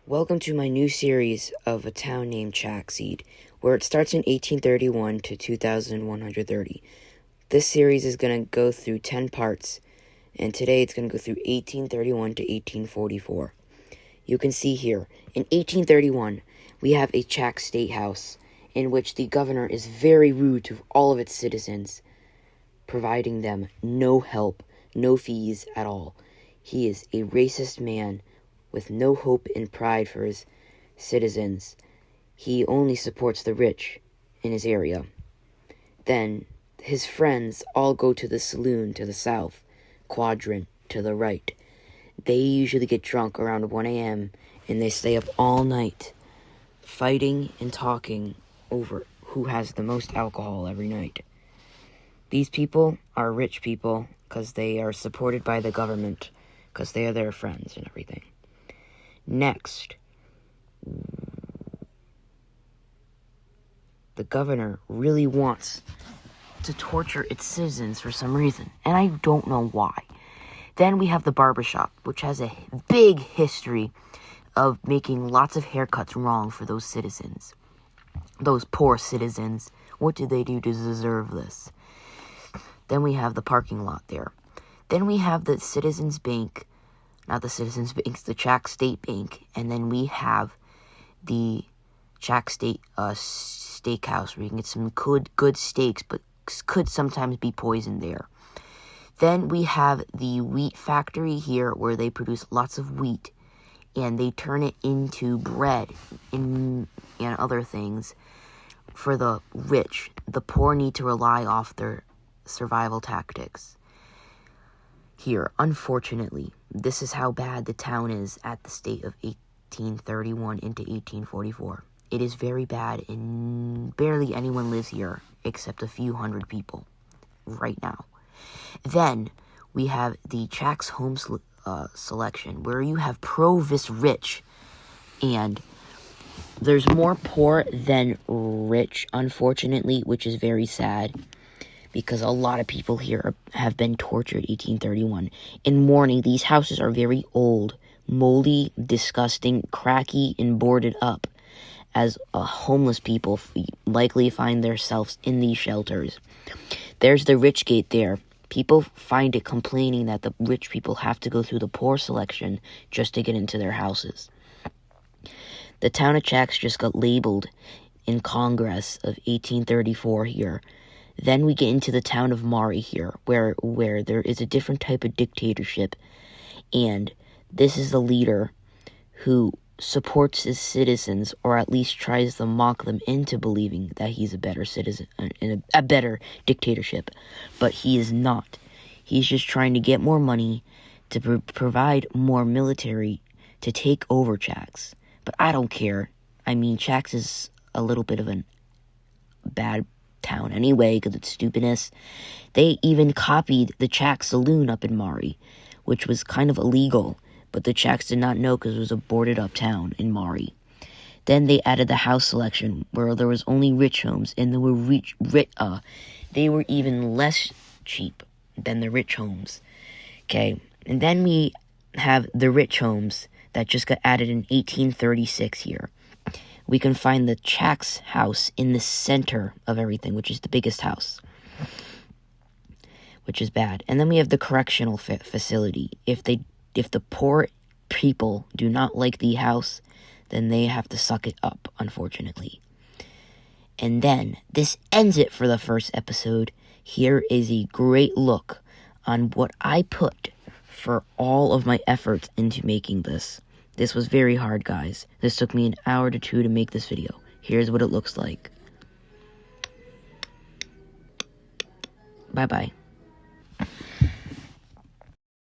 Welcome to my new series of a town named Chax, where it starts in 1831 to 2130. This series is going to go through 10 parts, and today it's going to go through 1831 to 1844. You can see here, in 1831, we have a Chax State House, in which the governor is very rude to all of its citizens, providing them no help, no fees at all. He is a racist man with no hope and pride for his citizens. He only supports the rich in his area. Then his friends all go to the saloon to the south, quadrant to the right. They usually get drunk around 1 a.m. and they stay up all night, fighting and talking over who has the most alcohol every night. These people are rich people because they are supported by the government, because they are their friends and everything. Next, the governor really wants to torture its citizens for some reason, and I don't know why. Then we have the barbershop, which has a big history of making lots of haircuts wrong for those citizens. Those poor citizens. What did they do to deserve this? Then we have the parking lot there. Then we have the Citizens Bank. Not the Citizens Bank, the Chax State Bank. And then we have the Chax State Steakhouse, where you can get some good steaks, but could sometimes be poisoned there. Then we have the wheat factory here, where they produce lots of wheat, and they turn it into bread and other things for the rich. The poor need to rely off their survival tactics. Here, unfortunately, this is how bad the town is at the state of 1831 into 1844. It is very bad, and barely anyone lives here except a few hundred people right now. Then we have the Chax home selection, where you have pro-vis rich, and there's more poor than rich, unfortunately, which is very sad, because a lot of people here have been tortured 1831. In mourning, these houses are very old, moldy, disgusting, cracky, and boarded up, as homeless people likely find themselves in these shelters. There's the rich gate there. People find it complaining that the rich people have to go through the poor selection just to get into their houses. The town of Chax just got labeled in Congress of 1834 here. Then we get into the town of Mari here, where there is a different type of dictatorship, and this is the leader who supports his citizens, or at least tries to mock them into believing that he's a better citizen, in a better dictatorship, but he is not. He's just trying to get more money to provide more military to take over Chax. But I don't care. I mean, Chax is a little bit of a bad town anyway, because it's stupidness. They even copied the Chax saloon up in Mari, which was kind of illegal, but the Chax did not know because it was a boarded up town in Mari. Then they added the house selection, where there was only rich homes, and they were even less cheap than the rich homes. Okay, and then we have the rich homes that just got added in 1836 here. We can find the Chax house in the center of everything, which is the biggest house, which is bad. And then we have the correctional facility. If the poor people do not like the house, then they have to suck it up, unfortunately. And then this ends it for the first episode. Here is a great look on what I put for all of my efforts into making this. This was very hard, guys. This took me an hour to 2 to make this video. Here's what it looks like. Bye-bye.